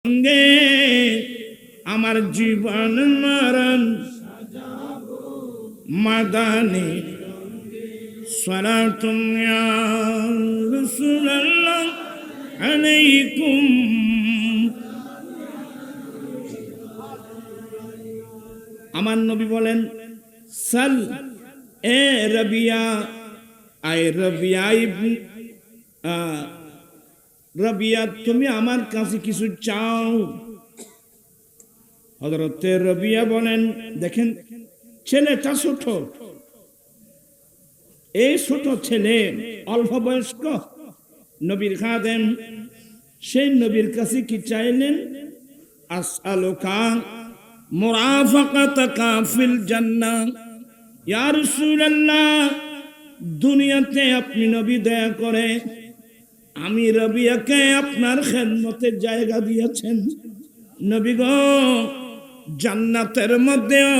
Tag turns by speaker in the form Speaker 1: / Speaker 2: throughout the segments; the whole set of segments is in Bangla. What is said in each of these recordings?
Speaker 1: সঙ্গে আমার জীবন মরণ মাদানী সালাতুম ইয়া রাসূলুল্লাহ আলাইকুম। আমার নবী বলেন, সাল এ রবিয়া, আই রবিয়া রবিয়া, তুমি আমার কাছে কিছু চাও। হযরতে রবিয়া বলেন, দেখেন ছেলেটা ছোট, এই ছোট ছেলে অল্প বয়স্ক নবীর খাদেম, সেই নবীর কাছে কি চাইলেন? আসআলুকা মুরাফাকাতাকা ফিল জান্নাহ, ইয়া রাসূলুল্লাহ, দুনিয়াতে আপনি নবী দয়া করে আমি রবিয়াকে আপনার খেদমতে জায়গা দিয়েছেন। নবী গো, জান্নাতের মধ্যেও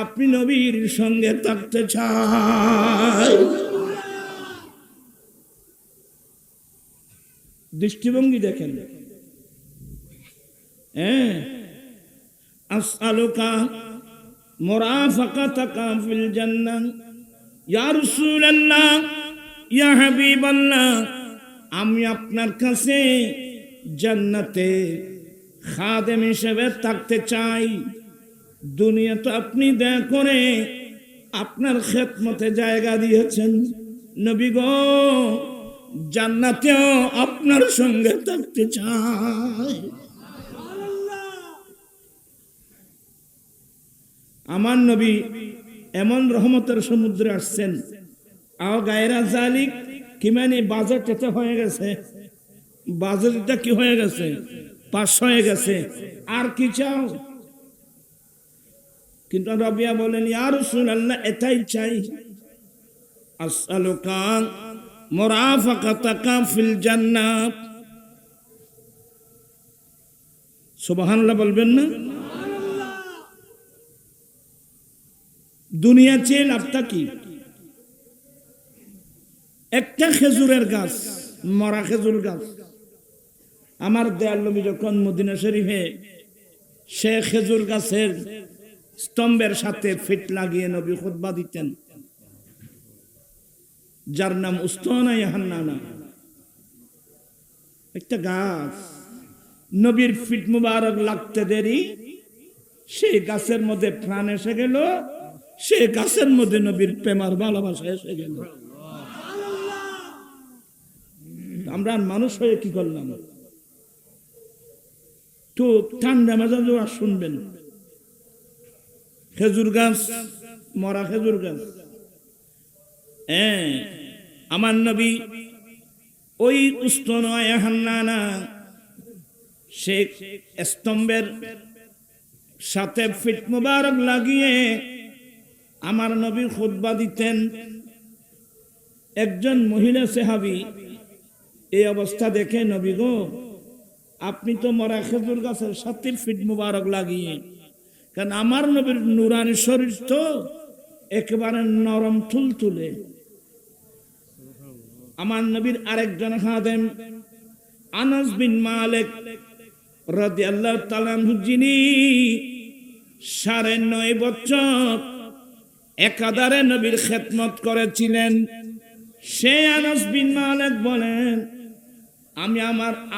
Speaker 1: আপনি নবীর সঙ্গে থাকতে চাই। দৃষ্টিভঙ্গি দেখেন। আসআলুকা মুরাফাকাতাকা ফিল জান্নাহ, ইয়া রাসূলুল্লাহ, ইয়া হাবিবাল্লাহ, আমি আপনার কাছে জান্নাতে খাদেম হিসেবে থাকতে চাই। দুনিয়া তো আপনি দয়া করে আপনার খেদমতে জায়গা দিয়েছেন। নবী গো, জান্নাতেও আপনার সঙ্গে থাকতে চাই। আমার নবী এমন রহমতের সমুদ্রে আসছেন, আও গায়রা জালিক, কি মানে বাজেটটা হয়ে গেছে, বাজেটটা কি হয়ে গেছে, পাস হয়ে গেছে, আর কি চাও? কিন্তু রবিয়া বলেন, ইয়া রাসূলুল্লাহ, এটাই চাই। আসআলুকা মুরাফাকাতাকা ফিল জান্নাহ। সুবহানাল্লাহ বলবেন না? দুনিয়া চেয়ে লাভটা কি? একটা খেজুরের গাছ, মরা খেজুর গাছ। আমার দয়াল নবী যখন মদিনা শরীফে সে খেজুর গাছের স্তম্ভের সাথে ফিট লাগিয়ে নবী খুতবা দিতেন, যার নাম উস্তানা হান্নানা। একটা গাছ, নবীর ফিট মুবারক লাগতে দেরি, সেই গাছের মধ্যে প্রাণ এসে গেল, সেই গাছের মধ্যে নবীর প্রেমার ভালোবাসা এসে গেল। আমরা মানুষ হয়ে কি করলাম? তো ঠান্ডা মেজাজ আর শুনবেন, খেজুর গাছ, মরা খেজুর গাছ। আমার নবী ওই উস্তানা হান্নানা সে স্তম্ভের সাথে ফিট মুবারক লাগিয়ে আমার নবী খুতবা দিতেন। একজন মহিলা সাহাবী এই অবস্থা দেখে, নবী গো, আপনি তো মরা খেজুর গাছের সাথে ফিট মুবারক লাগিয়ে, কারণ আমার নবীর নুরানি শরীর তো একেবারে নরম তুলতুলে। আমার নবীর আরেকজন খাদেম আনাস বিন মালিক রাদিয়াল্লাহু তাআলা আনহু, যিনি 9.5 বছর একাধারে নবীর খেদমত করেছিলেন, সে আনাস বিন মালিক বলেন,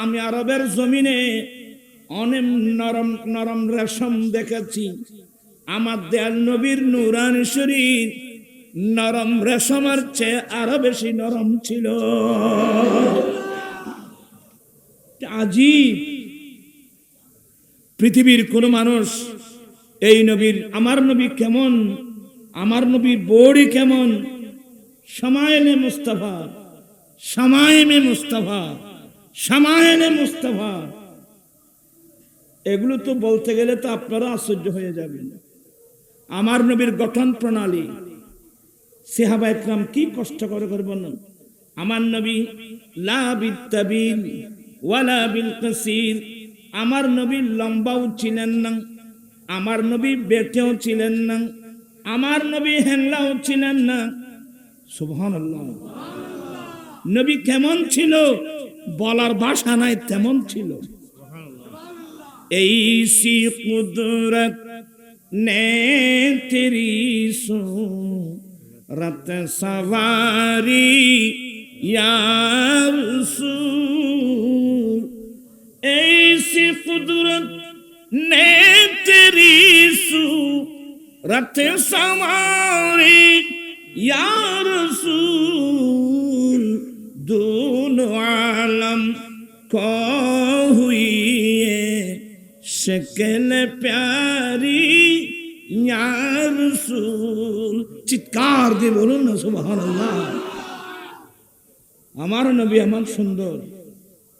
Speaker 1: আমি আরবের জমিনে অনেক নরম নরম রেশম দেখেছি, আমার দয়াল নবীর নূরানি শরীর নরম রেশমের চেয়ে আরো বেশি নরম ছিল। আজীব, পৃথিবীর কোন মানুষ এই নবীর, আমার নবী কেমন, আমার নবীর বড়ি কেমন, শামায়েলে মুস্তাফা, শামায়েলে মুস্তাফা, শামায়েলে মুস্তাফা, এগুলো তো বলতে গেলে তো আপনারা আশ্চর্য হয়ে যাবেন। আমার নবীর গঠন প্রণালী সাহাবা ইকরাম কি কষ্ট করে বলেন। আমার নবী লা বিত্তাবিল ওয়ালা বিল কাসির, আমার নবী লম্বাও ছিলেন না, আমার নবী বেটেও ছিলেন না, আমার নবী হ্যাংলাও ছিলেন না। সুবহানাল্লাহ। নবী কেমন ছিল বলার ভাষা নাই, তেমন ছিল। ऐसी कुदरत ने तेरी सूरत सवारी या रसूल, ऐसी कुदरत ने तेरी सूरत सवारी या रसूल, दोनों आलम को हुई शक्ल प्यारी या रसूल। চিৎকার দিয়ে বলুন না সুবহানাল্লাহ। আমার নবী এমন সুন্দর,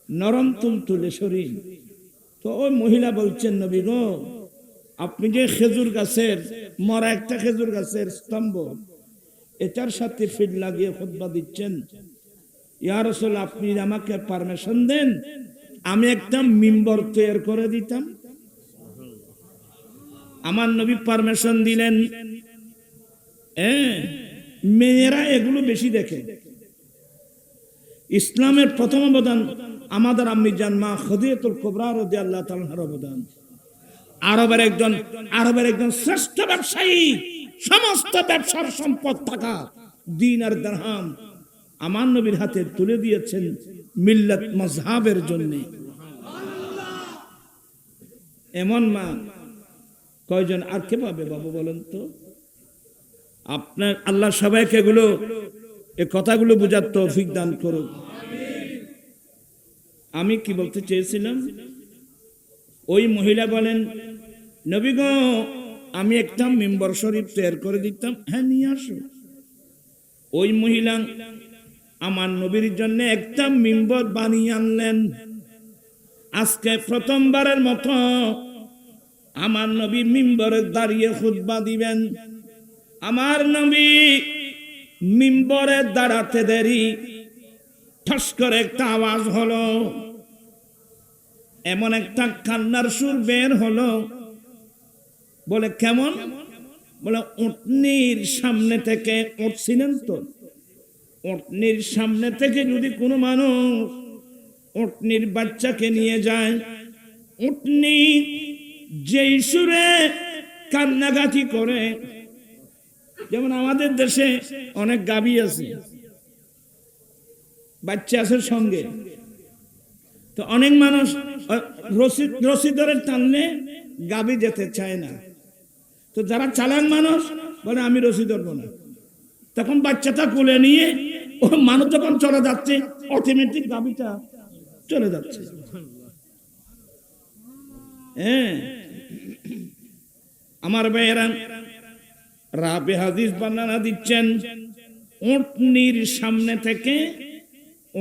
Speaker 1: নরম তুলতুলে শরীর। তো ওই মহিলা বলছেন, নবী গো, আপনি যে খেজুর গাছের মরা একটা খেজুর গাছের স্তম্ভ, এটার সাথে ফিট লাগিয়ে খুতবা দিচ্ছেন, ইয়া রাসূল আপনি আমাকে পারমিশন দেন, আমি একটা মিম্বর তৈরি করে দিতাম। আমার নবী পারমিশন দিলেন। মেয়েরা এগুলো বেশি দেখে। ইসলামের প্রথম অবদান আমাদের আম্মি জান মা খাদিজাতুল কুবরা রাদিয়াল্লাহু তাআলার অবদান। আরবের একজন শ্রেষ্ঠ ব্যবসায়ী, সমস্ত ব্যবসার সম্পদ টাকা দিন আর দিরহাম আমার নবীর হাতে তুলে দিয়েছেন মিল্লাত মাযহাবের জন্য। এমন মা কয়জন আর কে পাবে বাবু বলেন তো? আপনার আল্লাহ সবাইকে এগুলো এই কথাগুলো বোঝার তৌফিক দান করুক। আমি কি বলতে চেয়েছিলাম, ওই মহিলা বলেন, নবী গো আমি একটা মিম্বর শরীফ তৈরি করে দিতাম। হ্যাঁ নিয়ে আসো। ওই মহিলা আমার নবীর জন্য একটা মিম্বর বানিয়ে আনলেন। আজকে প্রথমবারের মতো আমার নবী মিম্বরে দাঁড়িয়ে খুতবা দিবেন। আমার নবী মিম্বরে দাঁড়াতে দেরি, ঠস করে একটা আওয়াজ হলো, এমন একটা কান্নার সুর বের হলো। বলে কেমন? বলে উটনির সামনে থেকে, উঠছিলেন তো, উটনির সামনে থেকে যদি কোনো মানুষ উটনির বাচ্চাকে নিয়ে যায়, উটনি যেই সুরে কান্নাকাটি করে, যেমন আমাদের দেশে অনেক গাভী আছে, বাচ্চা আছে সঙ্গে, তো অনেক মানুষ রশি ধরে টানলে গাভী যেতে চায় না। তো যারা চালাক মানুষ বলে আমি রশি ধরবো না, তখন বাচ্চাটা কোলে নিয়ে ও মানুষ যখন চলে যাচ্ছে অটোমেটিক গাভীটা চলে যাচ্ছে। হ্যাঁ আমার ভাইয়েরা, রাবে হাদিস বর্ণনা দিচ্ছেন, উটনির সামনে থেকে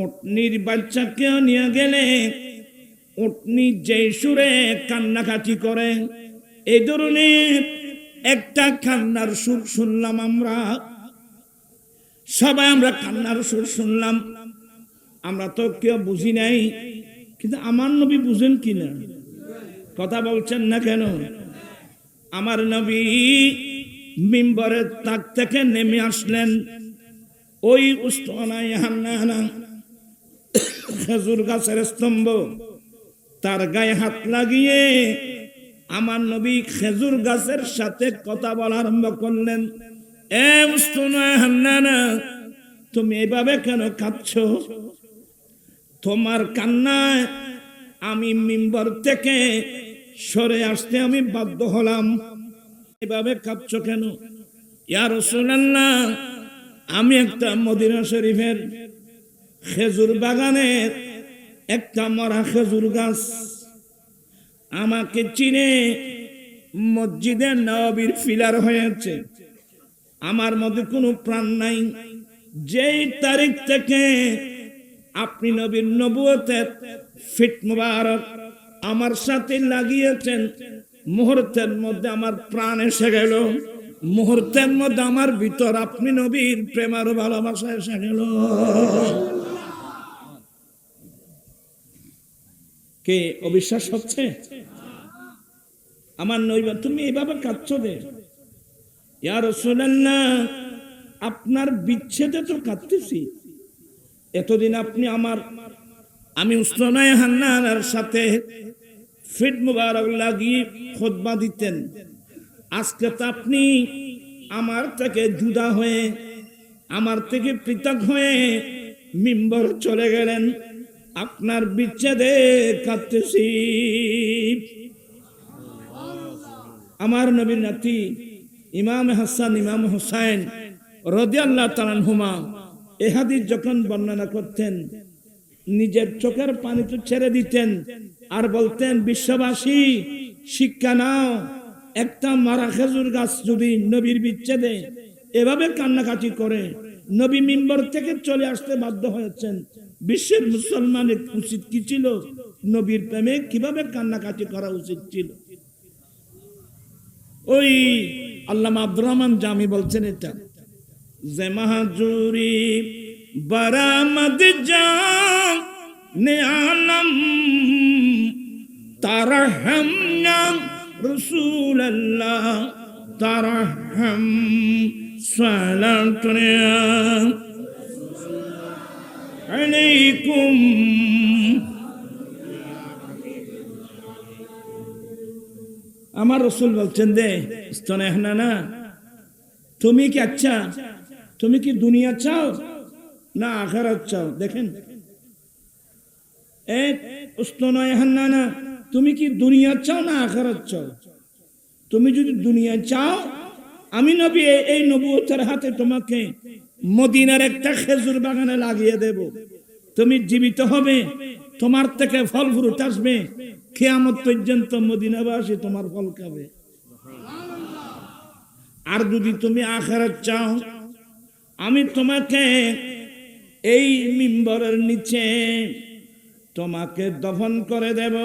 Speaker 1: উটনির বাচ্চাকে নিয়ে গেলে উটনি যে সুরে কান্নাকাটি করে, এই ধরনের একটা কান্নার সুর শুনলাম আমরা সবাই। আমরা কান্নার সুর শুনলাম, আমরা তো কেউ বুঝি নাই, কিন্তু আমার নবী বুঝেন কিনা? কথা বলছেন না কেন? আমার নবী মিম্বরের তাক থেকে নেমে আসলেন। ওই উস্তনায় হান্নানা খেজুর গাছের স্তম্ভ, তার গায়ে হাত লাগিয়ে আমার নবী খেজুর গাছের সাথে কথা বলা আরম্ভ করলেন। এ উস্তনায় হান্নানা, তুমি এভাবে কেন কাঁদছো? তোমার কান্নায় আমি মিম্বর থেকে সরে আসতে আমি বাধ্য হলাম। এভাবে কাঁদছো কেন? ইয়া রাসূলুল্লাহ, আমি একটা মদিনা শরীফের খেজুর বাগানের একটা মরা খেজুর গাছ, আমাকে চিনে মসজিদে নববীর ফিলার হয়েছে, আমার মধ্যে কোনো প্রাণ নাই। যেই তারিখ থেকে আপনি নবীর নবুয়তের ফিট মুবারক আমার সাথে লাগিয়েছেন, মুহূর্তের মধ্যে আমার প্রাণ এসে গেল, মুহূর্তের মধ্যে আমার ভিতর আপনি নবীর প্রেম আর ভালোবাসা এসে গেল। কে অবিশ্বাস হচ্ছে? আমার নবী, তুমি এইভাবে কাঁদছো যে? ইয়া রাসূলুল্লাহ, আপনার বিচ্ছেদে তো কাঁদতেছি। এতদিন আপনি আমি উস্তনায়ে হান্নানার সাথে ফিট মুবারক লাগিয়ে খুতবা দিতেন। আজকে তো আপনি আমার থেকে জুদা হয়ে, আমার থেকে পৃথক হয়ে মিম্বর চলে গেলেন, আপনার বিচ্ছেদে কাঁদতেছি। আমার নবীর নাতি ইমাম হাসান ইমাম হুসাইন রাদিয়াল্লাহু তাআলা আনহুমা এই হাদিস যখন বর্ণনা করতেন, নিজের চোখের পানি তো ছেড়ে দিতেন আর বলতেন, বিশ্ববাসী শিক্ষা নাও, একটা মারা খেজুর গাছ যদি নবীর বিচ্ছেদে এভাবে কান্নাকাটি করে, নবী মিম্বর থেকে চলে আসতে বাধ্য হয়েছেন, বিশ্বের মুসলমানের উচিত কি ছিল? নবীর প্রেমে কিভাবে কান্নাকাটি করা উচিত ছিল? ওই আল্লামা আব্দুর রহমান জামি বলছেন এটা, যে মাহজুরি বারামদ জানে আলম তারহম নাম রাসূলুল্লাহ তারহম সালাতুন আলাইকুম। আমার রাসূল বলছেন দে স্তনে না, তুমি কি আচ্ছা, তুমি কি দুনিয়া চাও না আখিরাত চাও? দেখেন, এক স্তনে না, তুমি কি দুনিয়া চাও না আখিরাত চাও? তুমি যদি দুনিয়া চাও, আমি নবী এই নবুয়তের হাতে তোমাকে মদিনার একটা খেজুর বাগানে লাগিয়ে দেব, তুমি জীবিত হবে, তোমার থেকে ফল ফ্রুট আসবে, কিয়ামত পর্যন্ত মদিনাবাসী তোমার ফল খাবে। আর যদি তুমি আখিরাত চাও, আমি তোমাকে এই মিম্বরের নিচে তোমাকে দফন করে দেব,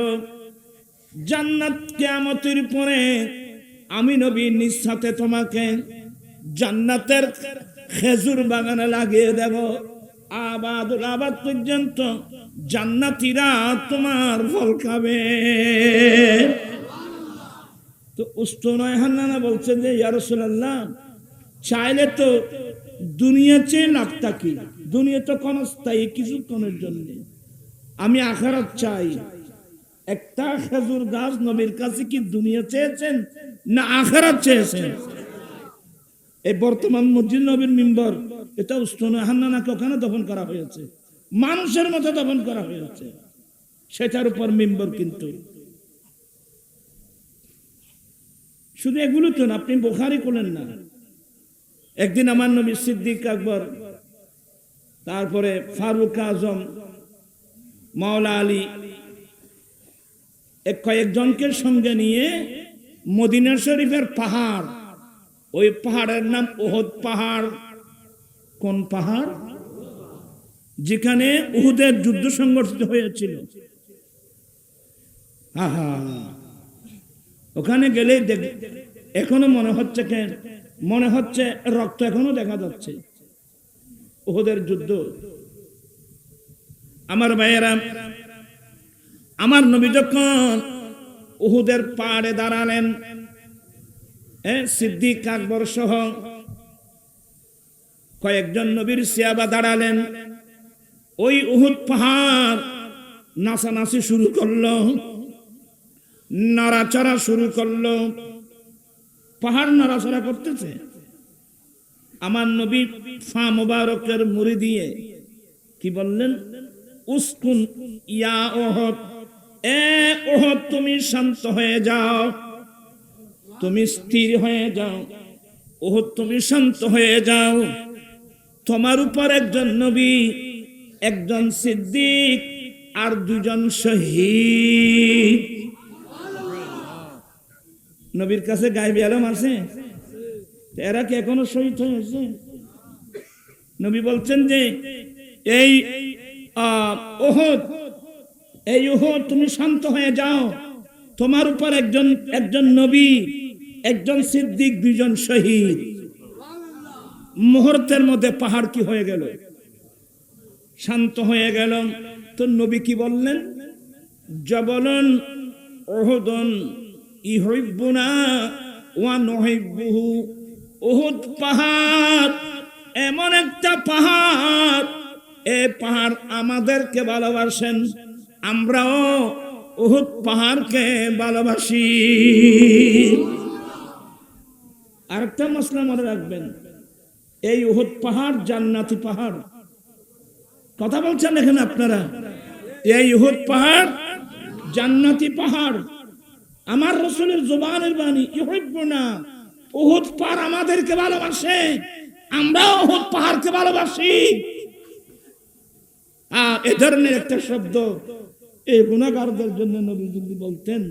Speaker 1: জান্নাত কিয়ামতের পরে আমি নবী নিজ সাথে তোমাকে জান্নাতের খেজুর বাগানে লাগিয়ে দেব, আবাদুল আবাদ পর্যন্ত জান্নাতীরা তোমার ফল খাবে। তো উস্তনয় হান্নানা বলছে যে ইয়া রাসূলুল্লাহ, চাইলে তো দুনিয়া চেয়ে লাভটা কি? দুনিয়া তো ক্ষণস্থায়ী, কিছুক্ষণের জন্য, আমি আখিরাত চাই। একটা খেজুর গাছ নবীর কাছে কি দুনিয়া চেয়েছেন না আখিরাত চেয়েছেন? এই বর্তমান মসজিদ নবীর মিম্বর, এটা উস্তনয় হান্নানাকে ওখানে দফন করা হয়েছে, মানুষের মতো দফন করা হয়েছে, সেটার উপর মিম্বর। কিন্তু শুধু এগুলো তো না, আপনি বুখারী করলেন না। একদিন আমার নবী সিদ্দিক আকবর, তারপরে ফারুক আজম, মাওলা আলী, কয়েকজনকে সঙ্গে নিয়ে মদিনা শরীফের পাহাড়, ওই পাহাড়ের নাম উহুদ পাহাড়। কোন পাহাড়? যেখানে উহুদের যুদ্ধ সংঘটিত হয়েছিল। ওখানে গেলে এখনো মনে হচ্ছে, মনে হচ্ছে রক্ত এখনো দেখা যাচ্ছে, উহুদের যুদ্ধ। আমার ভাইয়েরা, আমার নবী যখন উহুদের পাহাড়ে দাঁড়ালেন, সিদ্দিক আকবর সহ কয়েকজন নবীর সাহাবা দাঁড়ালেন, ওই উহুদ পাহাড় নাচানাচি শুরু করলো, নাড়াচাড়া শুরু করলো, পাহাড় নাড়াচাড়া করতেছে। আমার নবী ফা মুবারকের মুড়ি দিয়ে কি বললেন? উসকুন ইয়া উহুদ, এ উহুদ তুমি শান্ত হয়ে যাও, তুমি স্থির হয়ে যাও, উহুদ তুমি শান্ত হয়ে যাও, তোমার উপর একজন নবী, একজন সিদ্দিক আর দুজন শহীদ। নবীর কাছে গায়েবী আলম আছে, এরা কি এখনো শহীদ হয়েছে? নবী বলছেন যে এই উহুদ, এই উহুদ তুমি শান্ত হয়ে যাও, তোমার উপর একজন নবী, একজন সিদ্দিক, দুজন শহীদ। মুহূর্তের মধ্যে পাহাড় কি হয়ে গেল? শান্ত হয়ে গেল। তো নবী কি বললেন? জবলুন উহুদুন ইউহিব্বুনা ওয়া নুহিব্বুহু, উহুদ পাহাড় এমন একটা পাহাড়, এই পাহাড় আমাদেরকে ভালোবাসেন, আমরাও উহুদ পাহাড়কে ভালোবাসি। আরেকটা মশলা মনে রাখবেন, এই উহুদ পাহাড় জান্নাতি পাহাড়। কথা বলছেন এখানে আপনারা? এই উহুদ পাহাড় জান্নাতি পাহাড়। আমার রাসূলের জবানের বাণী, ইউহিব্বুনা, উহুদ পাহাড় আমাদেরকে ভালোবাসে, আমরাও উহুদ পাহাড়কে ভালোবাসি। এ ধরনের একটা শব্দ এই গুনাহগারদের জন্য নবী যদি বলতেন,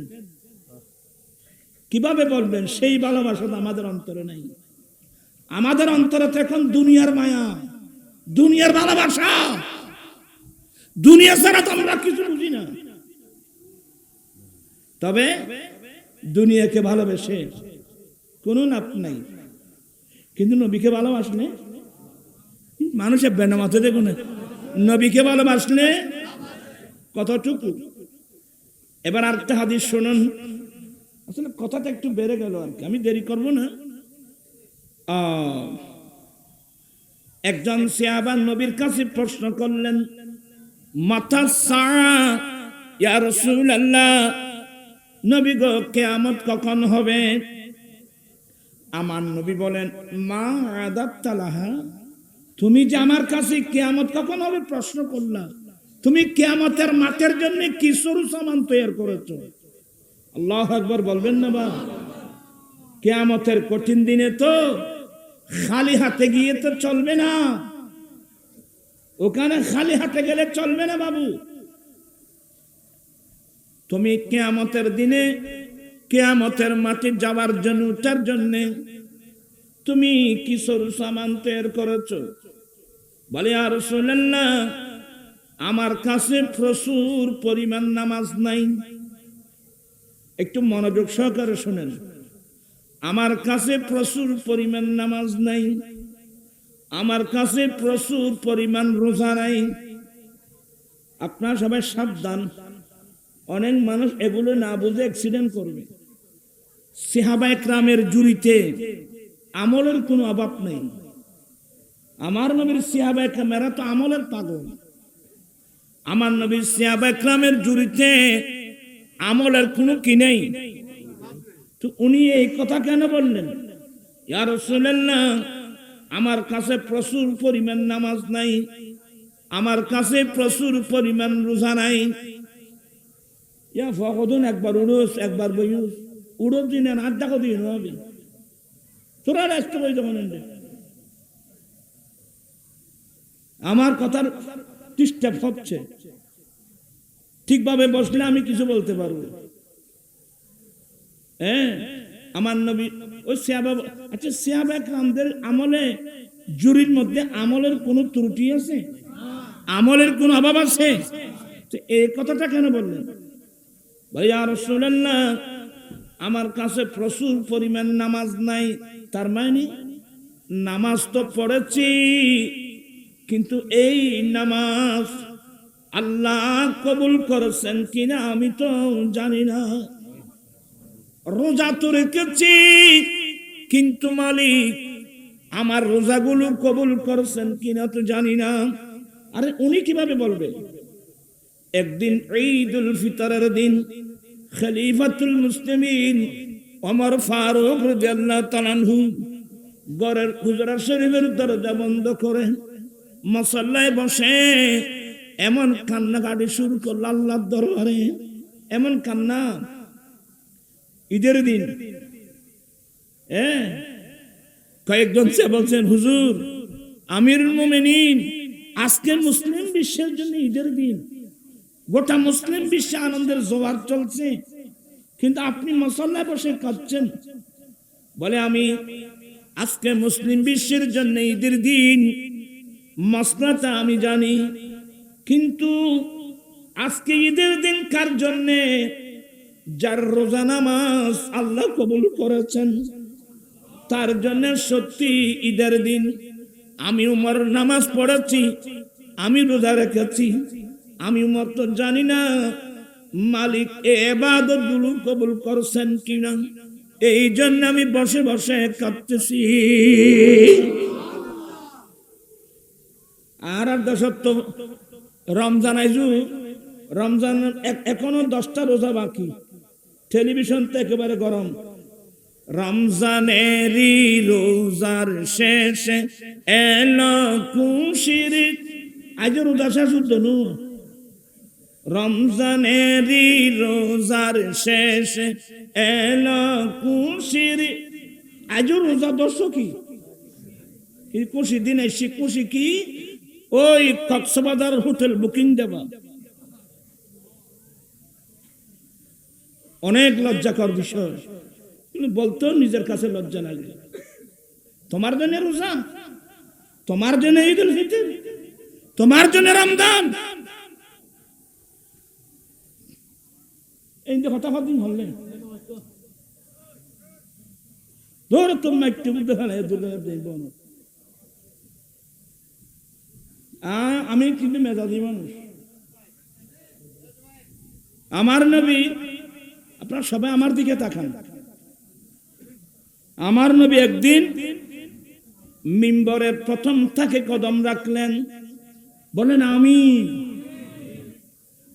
Speaker 1: কিভাবে বলবেন? সেই ভালোবাসা আমাদের অন্তরে নাই। আমাদের অন্তরে তো এখন দুনিয়ার মায়া, দুনিয়ার ভালোবাসা। দুনিয়া ছাড়া তো আমরা কিছু বুঝি না। তবে দুনিয়াকে ভালোবেসে কোনো লাভ নাই, কিন্তু নবীকে ভালোবাসলে মানুষের বেনামাতে দেখুন, নবীকে ভালোবাসলে কতটুকু। এবার আরেকটা হাদিস শুনুন। আসলে কথাটা একটু বেড়ে গেল আর কি, আমি দেরি করব না। একজন সাহাবা নবীর কাছে প্রশ্ন করলেন, মাতা সাআ ইয়া রাসূলুল্লাহ, নবী গো কিয়ামত কখন হবে? আমার নবী বলেন, মা আদাবতালাহা, তুমি যে আমার কাছে কিয়ামত কখন হবে প্রশ্ন করলা, তুমি কিয়ামতের মাঠের জন্য কি সরু সামান তৈরি করেছো? আল্লাহু আকবার বলবেন না? বা কিয়ামতের কঠিন দিনে তো খালি হাতে গিয়ে তো চলবে না, ওখানে খালি হাতে গেলে চলবে না বাবু। তুমি কিয়ামতের দিনে কিয়ামতের মাঠে যাওয়ার জন্য, উঠার জন্য তুমি কি সরু সামান তৈরি করেছো? বলে, ইয়া রাসূলুল্লাহ, আমার কাছে প্রচুর পরিমাণ নামাজ নাই। একটু মনোযোগ সহকারে শুনেন। আমার কাছে প্রচুর পরিমাণ নামাজ নাই, আমার কাছে প্রচুর পরিমাণ রোজা নাই। আপনারা সবাই সাবধান, অনেক মানুষ এগুলো না বুঝে অ্যাক্সিডেন্ট করবে। সাহাবা একরামের জুরিতে আমলের কোনো অভাব নেই। আমার নবীর সাহাবা একরামেরা তো আমলের পাগল। আমার নবীর সাহাবা একরামের জুরিতে আমলের কোনো কি নেই। তো উনি এই কথা কেন বললেন? ইয়া রাসূলুল্লাহ, আমার কাছে প্রচুর পরিমাণ নামাজ নাই, আমার কাছে প্রচুর পরিমাণ রোজা নাই। ইয়া ফখদুন, একবার উড়োস একবার বইউস, উড়ো দিন আড্ডা কদিন হবে, তোরা রাস্ত বই যখন আমার কথার ডিস্টার্ব হচ্ছে। ঠিকভাবে বসলে আমি কিছু বলতে পারবো। হ্যাঁ, আমার নবী ওই সাহাবা, আচ্ছা সাহাবা একরামদের আমলে জুরির মধ্যে আমলের কোনো ত্রুটি আছে? আমলের কোনো অভাব আছে? তো এই কথাটা কেন বললেন? ভাইয়া রাসূলুল্লাহ, আমার কাছে প্রচুর পরিমাণ নামাজ নাই। তার মানে নামাজ তো পড়েছি, কিন্তু এই নামাজ আল্লাহ কবুল করেছেন কিনা আমি তো জানি না। রোজা তো রেখেছি, কিন্তু মালিক আমার রোজাগুলো কবুল করেছেন কিনা তো জানি না। আরে উনি কিভাবে বলবে? একদিন ঈদুল ফিতরের দিন খলিফাতুল মুসলিমিন ওমর ফারুক রাদিয়াল্লাহু তাআলা আনহু ঘরের হুজরা শরীফের দরজা বন্ধ করে মুসল্লায় বসে এমন কান্নাকাটি শুরু করল আল্লাহর দরবারে। এমন কান্না, ঈদের দিন। কয়েকজন সে বলছেন, হুজুর, আমিরুল মুমিনিন, আজকে মুসলিম বিশ্বের জন্য ঈদের দিন, গোটা মুসলিম বিশ্বে আনন্দের জোয়ার চলছে, কিন্তু আপনি মুসল্লায় বসে কাঁদছেন। বলে, আমি আজকে মুসলিম বিশ্বের জন্য ঈদের দিন, মসলাটা আমি জানি, কিন্তু আজকে ঈদের দিন কার জন্যে? যার রোজা নামাজ আল্লাহ কবুল করেছেন, তার জন্য সত্যি ঈদের দিন। আমি উমর নামাজ পড়েছি, আমি রোজা রেখেছি, আমি উমর তো জানি না মালিক এই ইবাদতগুলো কবুল করছেন কিনা। এই জন্য আমি বসে বসে কাঁদতেছি। আর দশত্ব রমজান আইজু রমজান এখনো 10টা রোজা বাকি, টেলিভিশন তো একেবারে গরম। রমজানেরই রোজার শেষে এলো খুশির, আজ রোজা শেষ হতো। রমজানেরই রোজার শেষে এলো খুশির, আজ রোজা 10 কি খুশি দিন এসে খুশি কি ওই কক্সবাজার হোটেল বুকিং দেবা। অনেক লজ্জাকর বিষয়, বলতেও নিজের কাছে লজ্জা লাগে। তোমার জন্য রোজা, তোমার জন্য ঈদুল ফিতর, তোমার জন্য রমজান, এই যে কথা দিন হলেন ধরো তুমি একটু দেখব। আমি কিন্তু মেজাজি মানুষ। আমার নবী, আপনারা সবাই আমার দিকে তাকান, আমার নবী একদিন মিম্বরের প্রথম থেকে কদম রাখলেন, বলেন আমিন।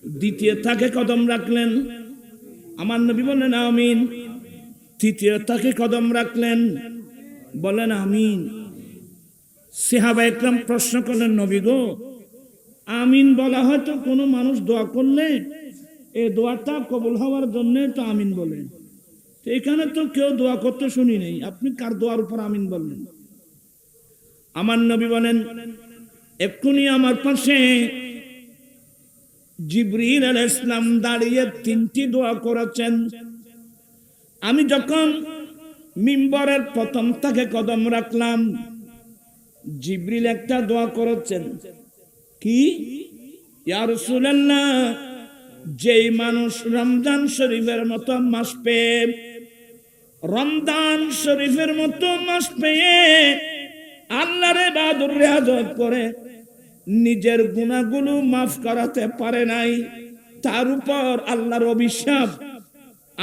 Speaker 1: দ্বিতীয় থেকে কদম রাখলেন, আমার নবী বলেন আমিন। তৃতীয় থেকে কদম রাখলেন, বলেন আমিন। সাহাবায়ে কেরাম প্রশ্ন করলেন, নবী গো, আমিন বলা হয়তো কোনো মানুষ দোয়া করলে এই দোয়াটা কবুল হওয়ার জন্য তো আমিন বলেন, এখানে তো কেউ দোয়া করতে শুনি নেই, আপনি কার দোয়ার উপর আমিন বললেন? আমার নবী বলেন, এক্ষুনি আমার পাশে জিবরিল আলাইহিস সালাম দাঁড়িয়ে 3টি দোয়া করেছেন। আমি যখন মিম্বরের প্রথম থেকে কদম রাখলাম, জিবরিল একটা দোয়া করেছেন, কি? ইয়া রাসূলুল্লাহ, যেই মানুষ রমজান শরীফের মতো মাস পেয়ে, রমজান শরীফের মতো মাস পেয়ে আল্লাহর ইবাদত রিয়াজত করে নিজের গুনাহগুলো মাফ করাতে পারে নাই, তার উপর আল্লাহর অভিশাপ।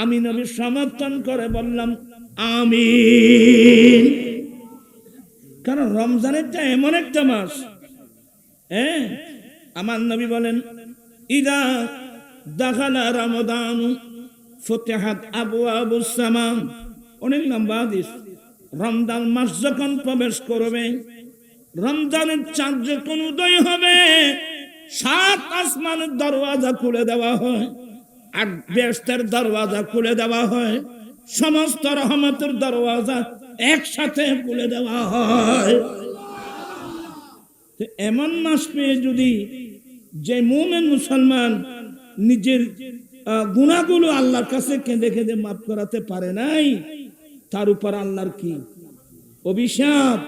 Speaker 1: আমি নবী সমর্থন করে বললাম আমিন। কারণ রমজানেরটা এমন একটা মাস, আমার নবী বলেন, ইদা দাখালা রমাদান ফুতিহাত আবওয়াবুস সামা। অনেক লম্বা হাদিস। রমজান মাস যখন প্রবেশ করবে, রমজানের চাঁদ যখন উদয় হবে, 7 আসমানের দরওয়াজা খুলে দেওয়া হয়, 8 বেহেশতের দরওয়াজা খুলে দেওয়া হয়, সমস্ত রহমতের দরওয়াজা একসাথে খুলে দেওয়া হয়। এমন মাস পেয়ে যদি যে মুমিন মুসলমান নিজের গুনাহগুলো আল্লাহর কাছে কেঁদে কেঁদে মাফ করাতে পারে নাই, তার উপর আল্লাহর কি অভিশাপ।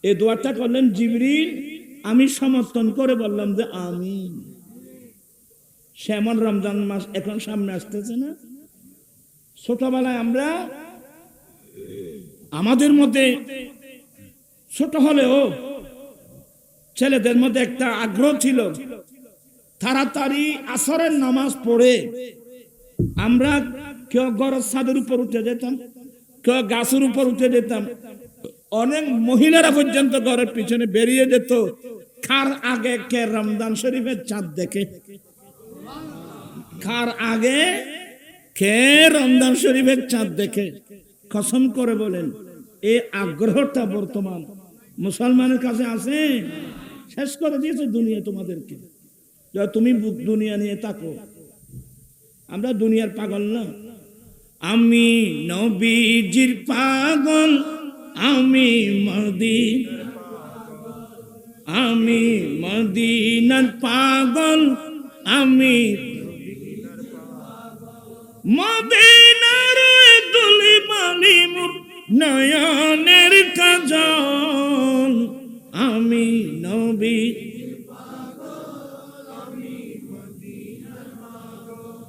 Speaker 1: এই দোয়াটা করলেন জিবরিল, আমি সমর্থন করে বললাম যে আমিন। সেমন রমজান মাস এখন সামনে আসতেছে না? ছোটবেলায় আমরা, আমাদের মধ্যে ছোট হলেও ছেলেদের মধ্যে একটা আগ্রহ ছিল, তাড়াতাড়ি আসরের নামাজ পড়ে আমরা কেউ ঘরের ছাদের উপর উঠে যেতাম, কেউ গাছের উপর উঠে যেতাম, অনেক মহিলারা পর্যন্ত ঘরের পিছনে বেরিয়ে যেত। কার আগে কে রমজান শরীফের চাঁদ দেখে, কার আগে কে রমজান শরীফের চাঁদ দেখে। কসম করে বলেন, এই আগ্রহটা বর্তমান মুসলমানের কাছে আছে? শেষ করে দিয়েছে দুনিয়া তোমাদেরকে। তুমি দুনিয়া নিয়ে থাকো, আমরা দুনিয়ার পাগল না। আমি নবীজির পাগল, আমি মদিনার পাগল, আমি মদিনার দুলি বালি মোর নয়নের কাজল, আমি নবী।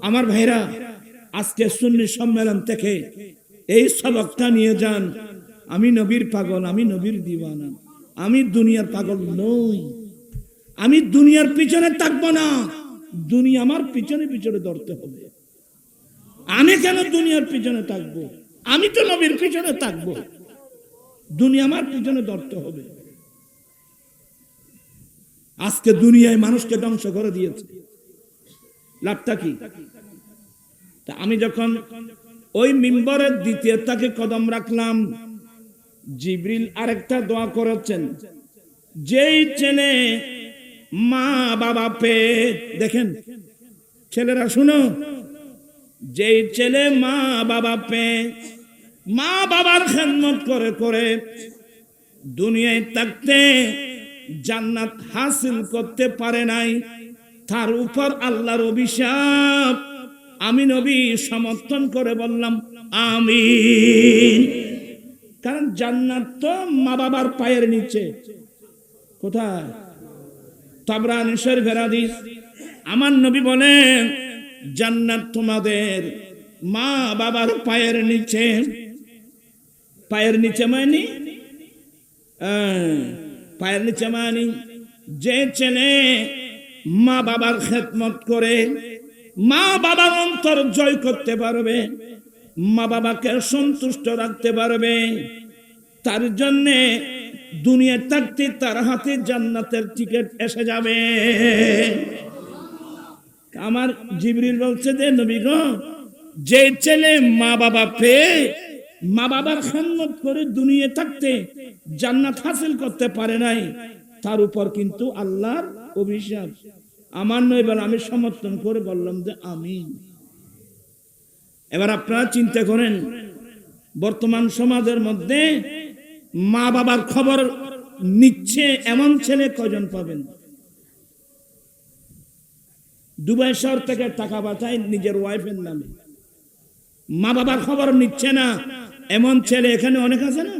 Speaker 1: আমার ভাইরা, আজকে সুন্নি সম্মেলন থেকে এই সবকটা নিয়ে যান, আমি নবীর পাগল, আমি নবীর দিওয়ানা, আমি দুনিয়ার পাগল নই। আমি দুনিয়ার পিছনে থাকবো না, দুনিয়া আমার পিছনে পিছনে ধরতে হবে। আমি কেন দুনিয়ার পিছনে থাকবো? আমি তো নবীর পিছনে থাকবো, দুনিয়া আমার পিছনে ধরতে হবে। আজকে দুনিয়ায় মানুষকে ধ্বংস করে দিয়েছে, লাভটা কি? তা আমি যখন ওই মিম্বরের দ্বিতীয় তাকে কদম রাখলাম, জিবরিল আরেকটা দোয়া করেছেন, যেই ছেলে মা বাবা পেয়ে, দেখেন ছেলেরা শুনো, যেই ছেলে মা বাবা পেয়ে মা বাবার খেদমত করে করে দুনিয়ায় থাকতে জান্নাত হাসিল করতে পারে নাই, তার উপর আল্লাহর অভিশাপ। আমি নবী সমর্থন করে বললাম আমিন। কারণ জান্নাত তো মা বাবার পায়ের নিচে। কোথায়? তাবরানী শরীফের হাদিস। আমার নবী বলেন জান্নাত তোমাদের মা বাবার পায়ের নিচে। পায়ের নিচে মানে পায়ের নিচে মানে যে ছেলে মা বাবার খেদমত করে, মা বাবার অন্তর জয় করতে পারবে, মা বাবাকে সন্তুষ্ট রাখতে পারবে, তার জন্য দুনিয়া থাকতে তার হাতে জান্নাতের টিকিট এসে যাবে। আমার জিবরিল বলছে যে নবী গো, যে ছেলে মা বাবা পেয়ে মা বাবার খেদমত করে দুনিয়া থাকতে জান্নাত হাসিল করতে পারে নাই, তার উপর কিন্তু আল্লাহর অভিশাপ। আমার নয় বলে আমি সমর্থন করে বললাম যে আমিন। এবার আপনারা চিন্তা করেন, বর্তমান সমাজের মধ্যে মা বাবার খবর নিচ্ছে এমন ছেলে কয়জন পাবেন? দুবাই শহর থেকে টাকা পাঠায় নিজের ওয়াইফের নামে, মা বাবার খবর নিচ্ছে না এমন ছেলে এখানে অনেক আছে না?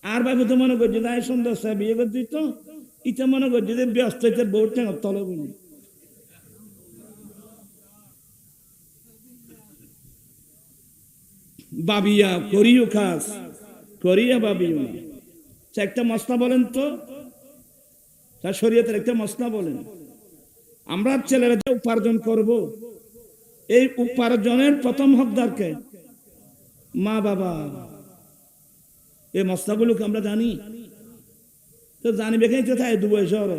Speaker 1: আর ভাবে তো মনে করছে তাই সুন্দর সাহেব বিয়ে করে দিত, ইটা মনে করছে যে ব্যস্ত বউ টেঙার তলে বলি। বাবিয়া করিও খাস, করিয়া বাবিও না। একটা মশলা বলেন তো, তার শরীয়তের একটা মশলা বলেন। আমরা ছেলেরা যে উপার্জন করব, এই উপার্জনের প্রথম হকদারকে মা বাবা। এই মশলাগুলোকে আমরা জানি তো, জানিবে কেন তো থাকে দুবাই শহর।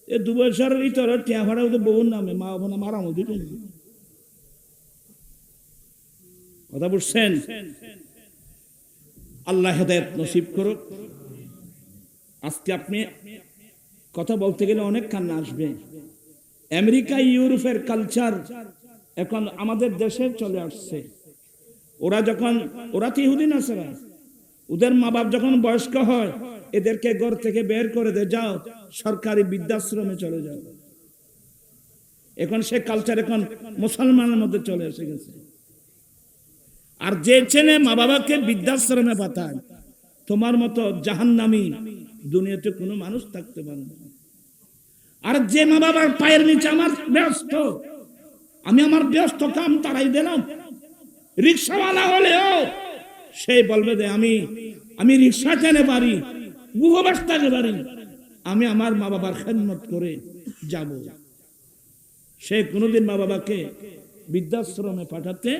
Speaker 1: এই দুবাই শহরের ভিতরে টিয়া ভাড়া বহুর নামে মা বাবা মারা মধ্যে কথা বুঝছেন? আল্লাহ হেদায়েত নসিব করুক। আজকে আপনি কথা বলতে গেলে অনেক কান্না আসবে। আমেরিকা ইউরোপের কালচার এখন আমাদের দেশে চলে আসছে। ওরা তো ইহুদি নাসারা, ওদের মা বাপ যখন বয়স্ক হয় এদেরকে ঘর থেকে বের করে দেয়, যাও সরকারি বৃদ্ধাশ্রমে চলে যাও। এখন সে কালচার এখন মুসলমানের মধ্যে চলে এসে গেছে। আর যে ছেলে মা বাবাকে বৃদ্ধাশ্রমে পাঠায়, তোমার মতো জাহান্নামী দুনিয়াতে কোনো মানুষ থাকতে পারে না। আর যে মা বাবার পায়ের নিচে আমার ব্যস্ত, আমি আমার ব্যস্ত কাম তারাই দিলাম, রিক্সাওয়ালা হলেও সে বলবে যে আমি রিক্সা টেনে পারি, গুহবাস থাকতে পারি, আমি আমার মা বাবার খেদমত করে যাব। সে কোনোদিন মা বাবাকে বৃদ্ধাশ্রমে পাঠাতে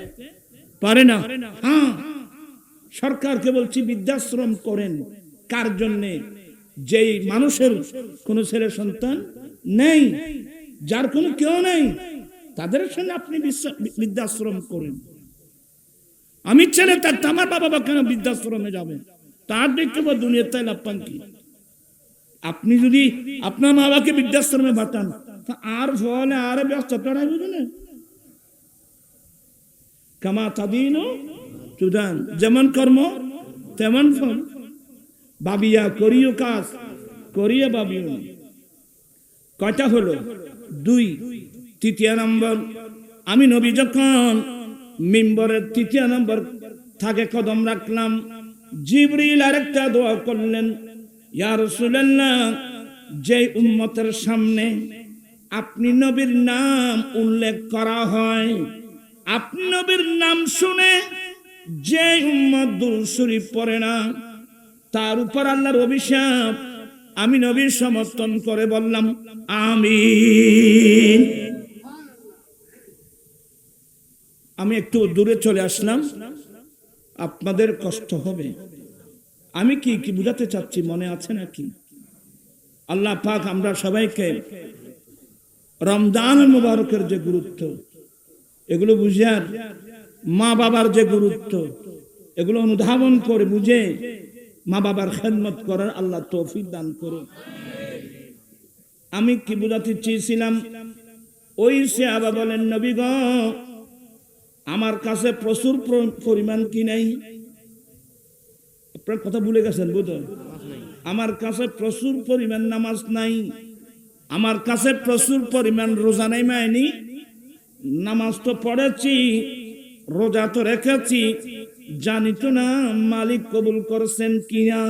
Speaker 1: পারে না। হ্যাঁ, সরকারকে বলছি বৃদ্ধাশ্রম করেন। কার জন্যে? যেই মানুষের কোন ছেলে সন্তান নেই, যার কোনো কেউ নেই, তাদের সঙ্গে আপনি বৃদ্ধাশ্রম করেন। আমি ছেলে থাকতে আমার বাবা কেন বৃদ্ধাশ্রমে যাবেন? তার দেখতে দুনিয়ার তাই লাভ পান কি? আপনি যদি আপনার মা বাবাকে বৃদ্ধাশ্রমে পাঠান, আর ফলে আর ব্যস্ততা বুঝলেন। কামা তাদিনু তুদান, যেমন কর্ম তেমন ফল। বাবিয়া করিও কাজ, করিয়া বাবিও না। কয়টা হলো? 2। তৃতীয় নম্বর, আমি নবী যখন মিম্বরের 3 নম্বর থাকে কদম রাখলাম, জিবরিল আরেকটা দোয়া করলেন, ইয়া রাসূলুল্লাহ, যে উম্মতের সামনে আপনি নবীর নাম উল্লেখ করা হয়, আপনি নবীর নাম শুনে যে উম্মত দুরূদ শরীফ পড়ে না, তার উপর আল্লাহর অভিশাপ। আমি নবীর সমর্থন করে বললাম আমিন। আমি একটু দূরে চলে আসলাম, আপনাদের কষ্ট হবে। আমি কি বুঝাতে চাচ্ছি মনে আছে নাকি? আল্লাহ পাক আমরা সবাইকে রমজান মুবারকের যে গুরুত্ব, এগুলো বুঝার, মা বাবার যে গুরুত্ব, এগুলো অনুধাবন করে বুঝে মা বাবার খেদমত করার আল্লাহ তৌফিক দান করুন। আমি কি বুঝাতে চেয়েছিলাম, ওই সাহাবা বলেন, নবী গো, আমার কাছে প্রচুর পরিমাণ কি নাই? আপনার কথা ভুলে গেছেন বোধহয়। আমার কাছে প্রচুর পরিমাণ নামাজ নাই, আমার কাছে প্রচুর পরিমাণ রোজা নাই। মাইনি নামাজ তো পড়েছি, রোজা তো রেখেছি, জানি তো না মালিক কবুল করেছেন কিনা।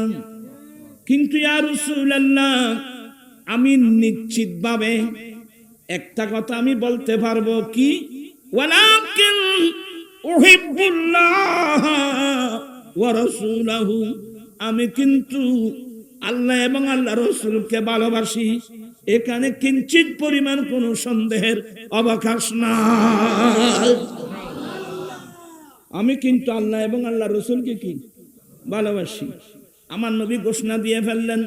Speaker 1: কিন্তু ইয়া রাসূলুল্লাহ, আমি নিশ্চিত ভাবে একটা কথা আমি বলতে পারবো, কি? ওয়ালাকিন উহিব্বুল্লাহ ওয়া রাসূলাহু, আমি কিন্তু আল্লাহ এবং আল্লাহ রাসূলকে ভালোবাসি। এখানে কিঞ্চিত পরিমাণ কোনো সন্দেহের অবকাশ নাই। আমি কিন্তু আল্লাহ এবং আল্লাহ রাসূলকে কি ভালোবাসি। আমার নবী ঘোষণা দিয়ে ফেললেন,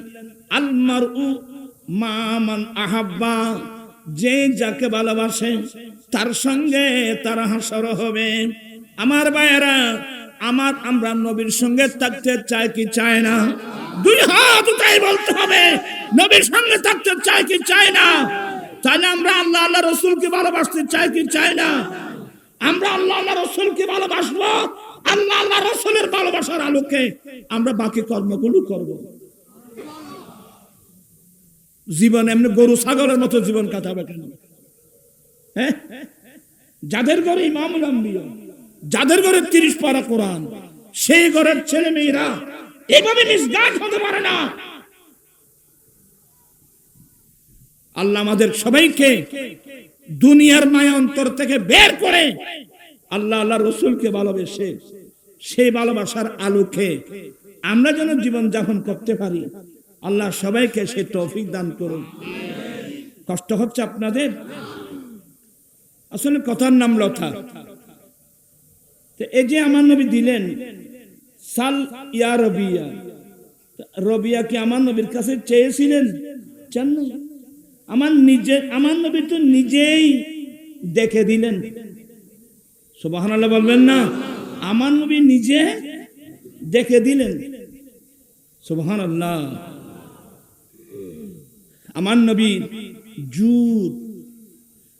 Speaker 1: আল মারউ মা মান আহাব্বা, যে যাকে ভালোবাসে তার সঙ্গে তার হাসর হবে। আমার ভাইয়েরা, আমরা নবীর সঙ্গে থাকতে চাই কি চাই না? দুই হাত উঠাই বলতে হবে, নবীর সঙ্গে থাকতে চাই কি চাই না? তাহলে আমরা আল্লাহ আল্লাহ রাসূলকে ভালোবাসতে চাই কি চাই না? আমরা আল্লাহ আল্লাহ রাসূলকে ভালোবাসবো, আল্লাহ আল্লাহ রাসূলের ভালোবাসার আলোকে আমরা বাকি কর্মগুলো করব। জীবন এমনি গরু ছাগলের মতো জীবন কাটাবে কেন? হ্যাঁ, যাদের ঘরে ইমামুল আম্বিয়া, যাদের ঘরে 30 পারা কোরআন, সেই ঘরের ছেলে মেয়েরা এভাবে মিসগাইড হতে পারে না। আল্লাহ আমাদের সবাইকে দুনিয়ার মায়া অন্তর থেকে বের করে আল্লাহ আল্লাহ রাসূলকে ভালোবেসে সেই ভালোবাসার আলোকে আমরা যেন জীবন যাপন করতে পারি, আল্লাহ সবাইকে সে তৌফিক দান করুন। কষ্ট হচ্ছে আপনাদের? আসলে কথার নাম লতা। এই যে আমার নবী দিলেন, সাল ইয়া রবিয়া, রবিয়া কি আমার নবীর কাছে চেয়েছিলেন? চান না। আমার নবী তো নিজেই দেখে দিলেন। সুবহানাল্লাহ বলবেন না? আমার নবী নিজে দেখে দিলেন। সুবহানাল্লাহ। আমার নবী জুদ।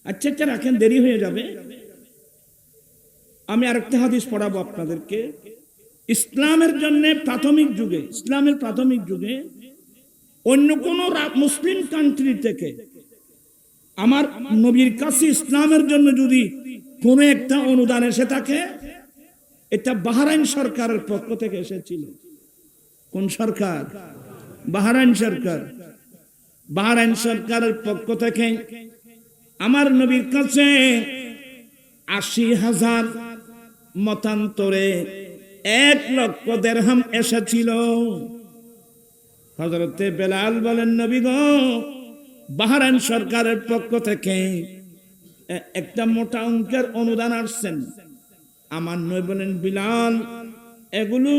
Speaker 1: আচ্ছা রাখেন, দেরি হয়ে যাবে। আমি আরেকটা হাদিস পড়াবো আপনাদেরকে। ইসলামের প্রাথমিক যুগে অন্য কোন মুসলিম কান্ট্রি থেকে আমার নবীর কাছে ইসলামের জন্য যদি কোন একটা অনুদান এসে থাকে, এটা বাহরাইন সরকারের পক্ষ থেকে এসেছিল। কোন সরকার? বাহরাইন সরকার। বাহরাইন সরকারের পক্ষ থেকে আমার নবীর কাছে 80,000 মতান্তরে 1 লক্ষ দিরহাম এসেছিল। হযরতে বেলাল বলেন, নবী গো, বাহরাইন সরকারের পক্ষ থেকে একটা মোটা অঙ্কের অনুদান আসছেন। আমার নবী বলেন, বিলাল, এগুলো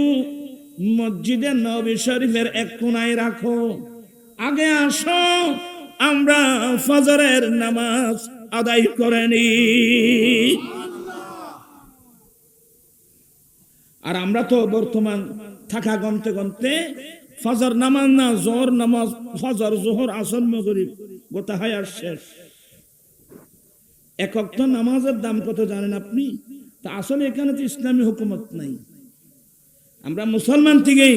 Speaker 1: মসজিদে নবী শরীফের এক কোণায় রাখো, আগে আসো আমরা ফজরের নামাজ আদায় করে নি। আর আমরা তো বর্তমান থাকা গনতে গনতে ফজর নামাজ না, জোহর নামাজ, ফজর জোহর আসর মাগরিব গোটা হয় আর শেষ। এক ওয়াক্ত নামাজের দাম কত জানেন আপনি? তা আসলে এখানে তো ইসলামী হুকুমত নাই। আমরা মুসলমান থেকে,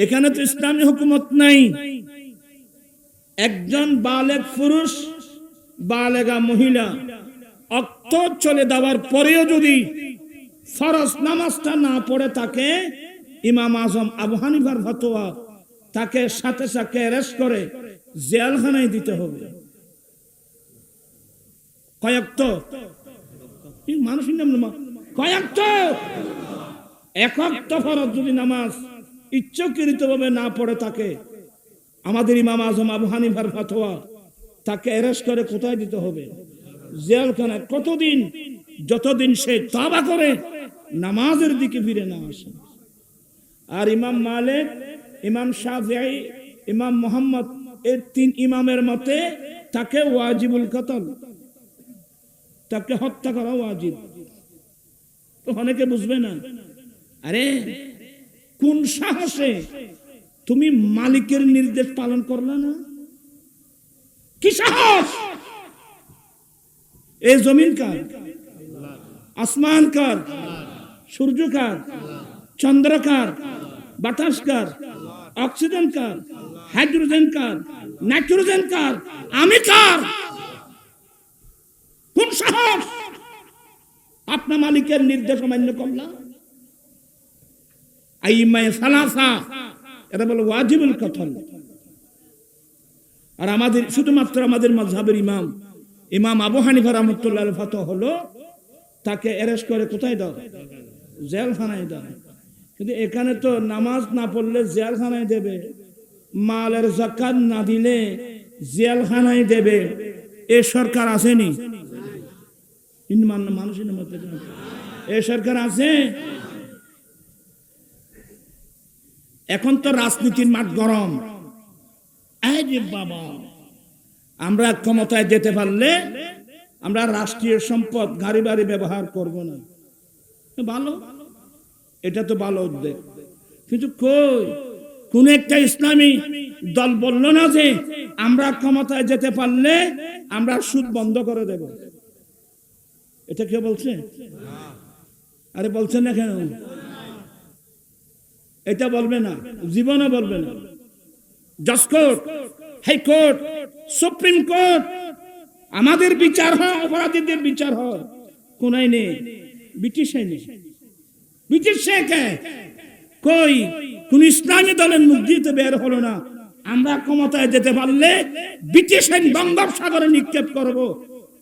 Speaker 1: এখানে তো ইসলামী হুকুমত নাই। একজন বালেগ পুরুষ, বালেগা মহিলা অক্ত চলে দেওয়ার পরেও যদি ফরজ নামাজটা না পড়ে থাকে, ইমাম আজম আবু হানিফার ফতোয়া, তাকে সাথে সাথে অ্যারেস্ট করে জেলখানায় দিতে হবে। কয়েকত মানুষ কয়েকত একক ফরজ যদি নামাজ ইচ্ছাকৃত ভাবে না পড়ে থাকে, আমাদের ইমাম আজম আবু হানিফার ফতোয়া, তাকে অ্যারেস্ট করে কোথায় দিতে হবে? জেলখানায়। কতদিন? যতদিন সে তওবা করে নামাজের দিকে ফিরে না আসে। আর ইমাম মালিক, ইমাম শাফিঈ, ইমাম মুহাম্মদ, এই 3 ইমামের মতে তাকে ওয়াজিবুল কতল, তাকে হত্যা করা ওয়াজিব। তো অনেকে বুঝবে না, আরে কোন সাহসে তুমি মালিকের নির্দেশ পালন করলে না? কি সাহস? এই জমিন কার? আসমান কার? সূর্য কার? চন্দ্র কার? বাতাস কার? অক্সিজেন কার? হাইড্রোজেন কার? নাইট্রোজেন কার? আমি কার? কোন সাহস আপনার মালিকের নির্দেশ অমান্য করলাম? আইমায়ে সালাসা, এটা বলে ওয়াজিবুল কতল। আর আমাদের শুধুমাত্র আমাদের মাযহাবের ইমাম আবু হানিফা রাহমাতুল্লাহ আলাইহি ফতোয়া হলো তাকে অ্যারেস্ট করে কোথায় দাও? জেলখানায় দাও। কিন্তু এখানে তো নামাজ না পড়লে জেলখানায় দেবে, মালের যাকাত না দিলে জেলখানায় দেবে। এ সরকার আসেনি? মানুষের মধ্যে এ সরকার আছে? এখন তো রাজনীতির মাঠ গরম। এই যে বাবা, আমরা ক্ষমতায় যেতে পারলে আমরা রাষ্ট্রীয় সম্পদ গাড়ি বাড়ি ব্যবহার করব না। ভালো, এটা তো ভালো উদ্যোগ। কিন্তু কই কোন একটা ইসলামী দল বলল না যে আমরা ক্ষমতায় যেতে পারলে আমরা সুদ বন্ধ করে দেব? এটা কে বলছে? আরে বলছেন না কেন? এটা বলবে না, জীবনে বলবে না। জাজ কোর্ট, হাইকোর্ট, সুপ্রিম কোর্ট, আমাদের বিচার হয়, অপরাধীদের বিচার হয় কোন আইনে? ব্রিটিশ আইনে। ব্রিটিশ কই কোন ইসলামী দলের মুখ দিয়ে বের হলো না আমরা ক্ষমতায় যেতে পারলে ব্রিটিশ আইন বঙ্গোপসাগরে নিক্ষেপ করব,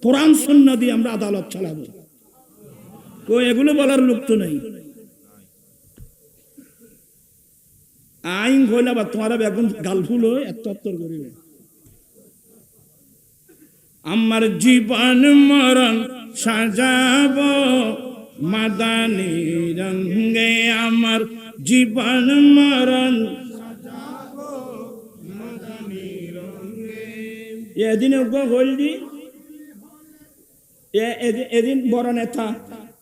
Speaker 1: কোরআন সুন্নাহ দিয়ে আমরা আদালত চালাবো। কই এগুলো বলার লোক তো নাই। আইন হইলে বা তোমার এখন গালফুল হয়ে এত্তর করিবে। আমার জীবন মরণ সাজাব মাদানী রঙে, আমার জীবন মরণ এদিন হলদি এদিন বড় নেতা,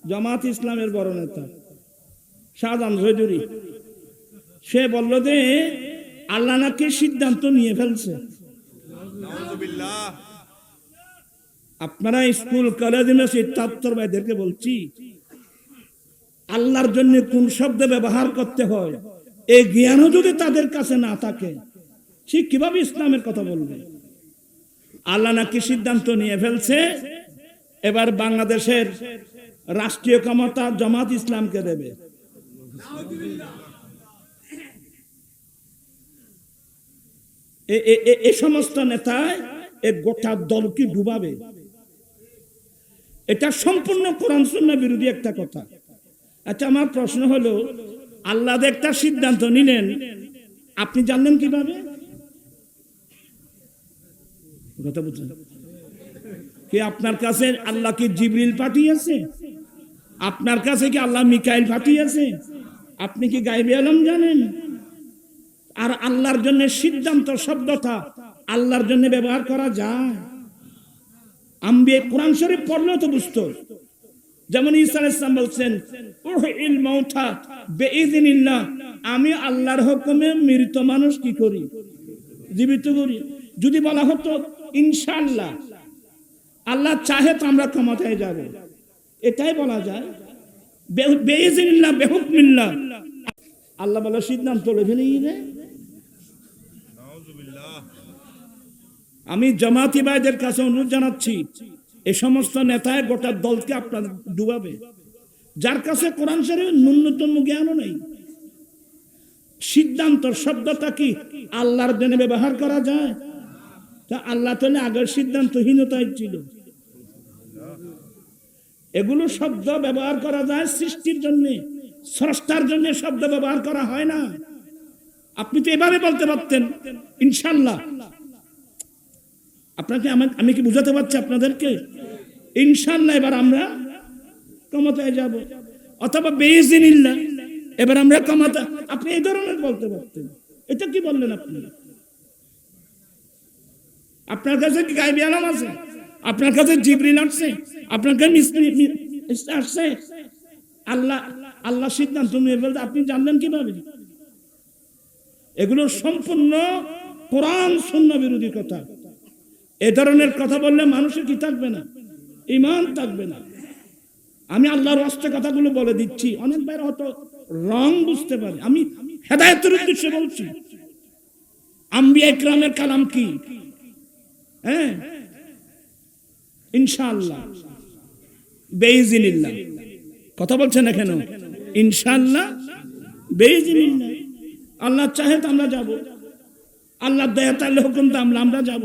Speaker 1: জামাত ইসলামের বড় নেতা শাহজাহান চৌধুরী, সে বলল যে আল্লাহ নাকি সিদ্ধান্ত নিয়ে ফেলছে। আপনারা স্কুল কলেজ ইউনিভার্সিটি ছাত্র ভাইদেরকে বলছি, আল্লাহর জন্য কোন শব্দ ব্যবহার করতে হয় এই জ্ঞানও যদি তাদের কাছে না থাকে, সে কিভাবে ইসলামের কথা বলবে? আল্লাহ নাকি সিদ্ধান্ত নিয়ে ফেলছে, এবার বাংলাদেশের রাষ্ট্রীয় ক্ষমতা জামাত ইসলামকে দেবে। এই সমস্ত নেতায় এই গোটা দলকে ডুবাবে। এটা সম্পূর্ণ কোরআন সুন্নাহ বিরোধী একটা কথা। আচ্ছা, আমার প্রশ্ন হলো, আল্লাহ একটা সিদ্ধান্ত নিলেন, আপনি জানলেন কিভাবে? কথা বুঝলেন কি? আপনার কাছে আল্লাহ কি জিবরিল পাঠিয়েছে? আপনার কাছে কি আল্লাহ মিকাইল পাঠিয়েছে? আপনি কি গায়বে আলম জানেন? আর আল্লাহর জন্য সিদ্ধান্ত শব্দটা আল্লাহর জন্য ব্যবহার করা যায়? আম্বিয়া কোরআন শরীফ পড়লেও তো বুঝতো। যেমন ঈসা আলাইহিস সালাম বলছেন, উহিল মাউতা বিইযনিল্লাহ, আমি আল্লাহর হুকুমে মৃত মানুষ কি করি? জীবিত করি। যদি বলা হতো ইনশাআল্লাহ, আল্লাহ চাহে তো আমরা ক্ষমতায় যাব, এটাই বলা যায়। বিইযনিল্লাহ বিহুকমিল্লাহ, আল্লাহ বলে সিদ্ধান্ত লেখে নিয়ে। আমি জামাতি ভাইদের কাছে অনুরোধ জানাচ্ছি, এই সমস্ত নেতায় গোটা দলকে আপনার ডুবাবে, যার কাছে কোরআন শরীফের ন্যূনতম জ্ঞানও নেই। সিদ্ধান্ত শব্দটা কি আল্লাহর জন্য ব্যবহার করা যায়? তা আল্লাহ তাহলে আগের সিদ্ধান্তহীনতায় ছিল। এগুলো শব্দ ব্যবহার করা যায় সৃষ্টির জন্য, স্রষ্টার জন্য শব্দ ব্যবহার করা হয় না। আপনি তো এভাবে বলতে পারতেন ইনশাআল্লাহ। আপনাকে আমি কি বুঝাতে পারছি আপনাদেরকে? ইনশাআল্লাহ এবার আমরা ক্ষমতায় যাব, অথবা বিইযনিল্লাহ এবার আমরা ক্ষমতা, আপনি এই ধরনের বলতে পারতেন। এটা কি বললেন আপনি? আপনার কাছে কি গায়বী আলম আছে? আপনার কাছে জিবরিল আসছে, আপনার কাছে আসছে, আল্লাহ আল্লাহ সিদ্ধান্ত নিয়ে বলতে আপনি জানলেন কিভাবে? এগুলো সম্পূর্ণ কোরআন সুন্নাহ বিরোধী কথা। এ ধরনের কথা বললে মানুষের কি থাকবে না? ঈমান থাকবে না। আমি আল্লাহর রাস্তে কথাগুলো বলে দিচ্ছি, অনেক ভাইরা হয়তো রং বুঝতে পারে, আমি হেদায়েতের উদ্দেশ্যে বলছি। আম্বিয়া ইকরামের কালাম কি? হ্যাঁ, ইনশাআল্লাহ, বেইজিনিল্লাহ। কথা বলছেন না কেন? ইনশাআল্লাহ, বেইজিনিল্লাহ। আল্লাহ চাহে তো আমরা যাব, আল্লাহ দয়া তাহলে হুকুম তো আমরা যাব।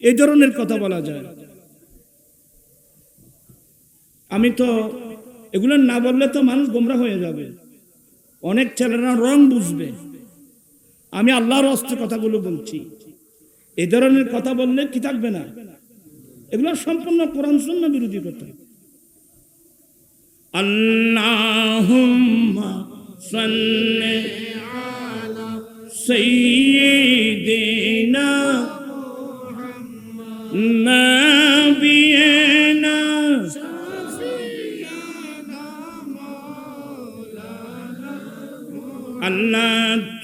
Speaker 1: এই ধরনের কথা বলা যায়। আমি তো এগুলো না বললে তো মানুষ গোমরা হয়ে যাবে, অনেক ছেলেরা রং বুঝবে। আমি আল্লাহর রাস্তে কথাগুলো বলছি। এই ধরনের কথা বললে কি থাকবে না? এগুলো সম্পূর্ণ কোরআন সুন্নাহ বিরোধী কথা। আল্লাহুম্মা সাল্লি আলা সাইয়্যিদিনা নাবিয়িনা আল্লাহ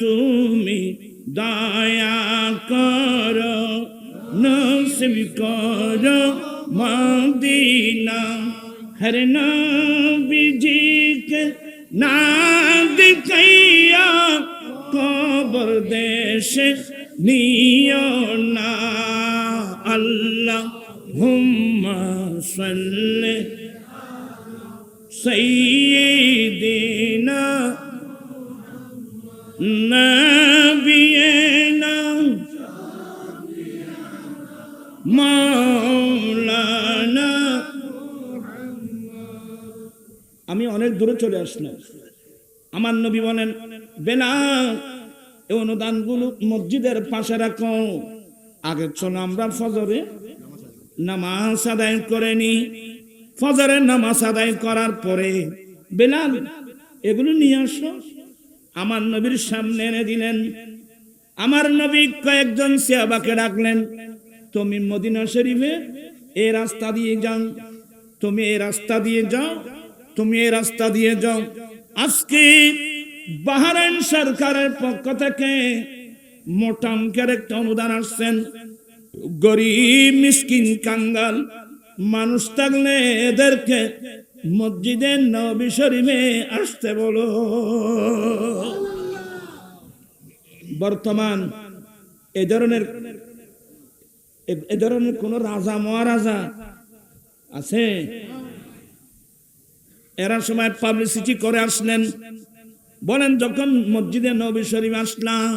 Speaker 1: তুমি দয়া করো, নসিব করো মদিনা। হর নবীজি কে না দিখাইয়া কবর দেশে নিও না। আল্লাহুম্মা সাল্লি সাইয়্যিদিনা নাবিয়িনা মাওলানা। আমি অনেক দূরে চলে আসলাম। আমার নবী বলেন, বেলাল এই অনুদানগুলো মসজিদের পাশে রাখো। আগে চলো আমরা ফজরে নামাজ আদায় করে নি। ফজরের নামাজ আদায় করার পরে বেলাল এগুলো নিয়ে আসো। আমার নবীর সামনে এনে দিলেন। আমার নবী কয়েকজন সাহাবাকে ডাকলেন, তুমি মদিনা শরীফে এই রাস্তা দিয়ে যাও, তুমি এই রাস্তা দিয়ে যাও, তুমি এই রাস্তা দিয়ে যাও। আজকে বাহরাইন সরকারের পক্ষ থেকে মোটা অঙ্কের একটা অনুদান আসছেন। গরিব মিসকিন কাঙ্গাল মানুষ থাকলে এদেরকে মসজিদে নবী শরীফে আসতে বলো। বর্তমান এ ধরনের কোন রাজা মহারাজা আছে? এরা সময় পাবলিসিটি করে আসলেন। বলেন, যখন মসজিদে নবী শরীফ আসলাম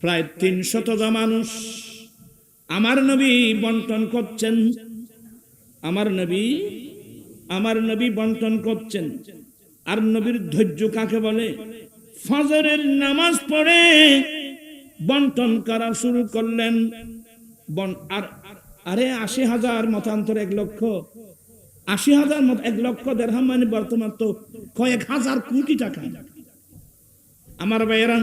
Speaker 1: প্রায় ৩০০ মানুষ, আমার নবী বন্টন করছেন। আমার নবী বন্টন করছেন। আর নবীর ধৈর্য কাকে বলে? ফজরের নামাজ পড়ে বন্টন করা শুরু করলেন। আরে ৮০,০০০ মতান্তর ১ লক্ষ, ৮০,০০০ মত ১ লক্ষ দিরহাম মানে বর্তমান তো কয়েক হাজার কোটি টাকা। আমার ভাইয়েরা,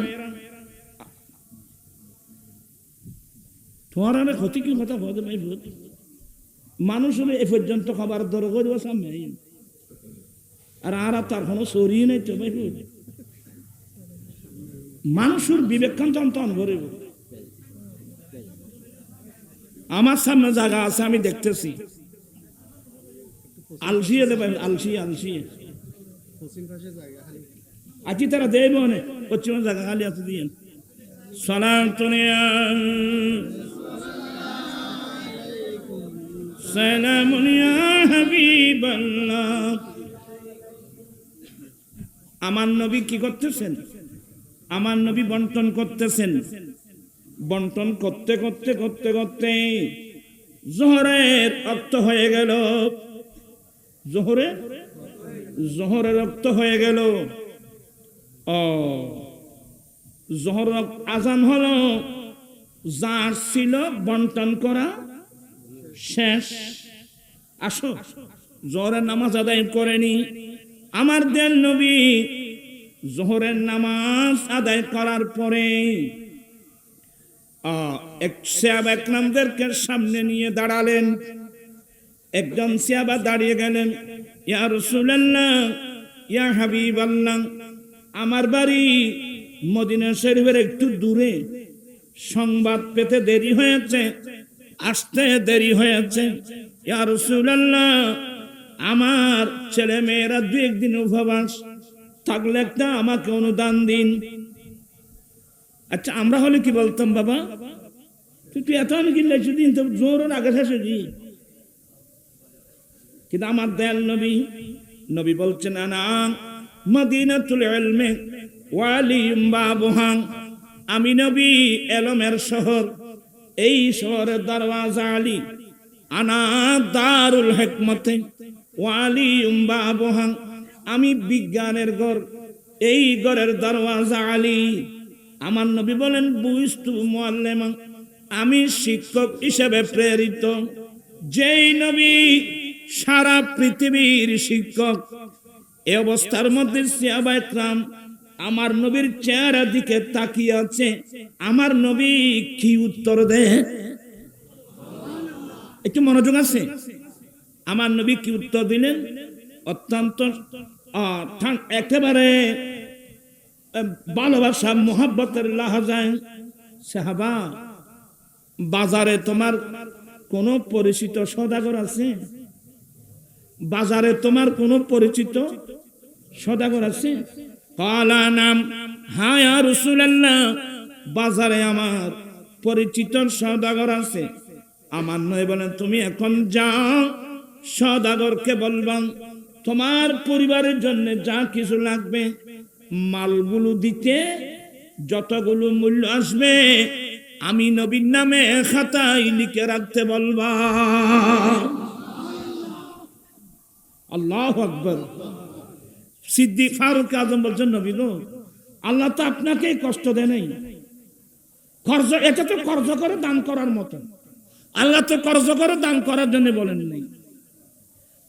Speaker 1: তোমার ক্ষতি কি কথা বলতে ভাই? মানুষ হলে এ পর্যন্ত খাবার ধরে করে দেবো সামনে, আর তার কোনো সরিয়ে নেই তো ভাই। মানুষের বিবেকান্ত অন্তন ভরে। আমার সামনে জায়গা আছে, আমি দেখতেছি। আলসি এলে ভাই, আলসি আছি তারা দেব না, পশ্চিম জায়গা খালি আছে দিয়ে সালাম তুনিয়া সালামুন ইয়া হাবিবাল্লাহ। আমার নবী কি করতেছেন? আমার নবী বন্টন করতেছেন। বন্টন করতে করতে করতে করতে জোহরের রক্ত হয়ে গেল। জোহরের রক্ত হয়ে গেল। জোহর আজান হলো, যার ছিল বন্টন করা শেষ। আসো, জোহরের নামাজ আদায় করেনি। আমার দেন নবী জোহরের নামাজ আদায় করার পরে সাহাবা একরামদেরকে সামনে নিয়ে দাঁড়ালেন। একজন সাহাবা দাঁড়িয়ে গেলেন, ইয়া রাসূলুল্লাহ, ইয়া হাবিবাল্লাহ, আমার বাড়ি মদিনা শরীফের একটু দূরে, সংবাদ পেতে দেরি হয়েছে, আসতে দেরি হয়েছে। ইয়া রাসূলুল্লাহ, আমার ছেলে মেয়েরা 2-1 দিন উপবাস থাকলে একটা আমাকে অনুদান দিন। আচ্ছা, আমরা হলে কি বলতাম, বাবা তুই এত আমি কিনলে দিন তো জোরের আগে শেষে দি। কিন্তু আমার দয়াল নবী বলছেন, আনা মদিনাতুল ইলমি ওয়া আলিম বাবুহা, আমি নবী এলমের শহর, এই শহরের দরওয়াজা আলী। আনা দারুল হিকমতে ওয়া আলিম বাবুহা, আমি বিজ্ঞানের ঘর, এই ঘরের দরওয়াজা আলী। আমার নবী বলেন, বুইস্তু মুআল্লিমা, আমি শিক্ষক হিসেবে প্রেরিত। যেই নবী সারা পৃথিবীর শিক্ষক, এই অবস্থার মধ্যে সাহাবায়ে কেরাম আমার নবীর চেহারার দিকে তাকিয়ে আছে। আমার নবী কি উত্তর দেয়? একটু মনোযোগ আছে। আমার নবী কি উত্তর দিলেন? অত্যন্ত একেবারে ভালোবাসা মোহাব্বতের লাহাজায়, সাহাবা, বাজারে তোমার কোন পরিচিত সওদাগর আছে? বাজারে তোমার কোন পরিচিত সওদাগর আছে? কালা নাম, হ্যাঁ ইয়া রাসূলুল্লাহ, বাজারে আমার পরিচিত সওদাগর আছে। আমার নবী বলেন, তুমি এখন যাও, সওদাগরকে বলবা তোমার পরিবারের জন্য যা কিছু লাগবে মালগুলো দিতে, যতগুলো মূল্য আসবে আমি নবীর নামে খাতায় লিখে রাখতে বলবা। আল্লাহু আকবার। সিদ্দিক ফারুক আজম বলছেন, নবী গো, আল্লাহ তো আপনাকে কষ্ট দেয় নাই। খরচ, এটা তো খরচ করে দান করার মতো, আল্লাহ তো খরচ করে দান করার জন্য বলেন নাই।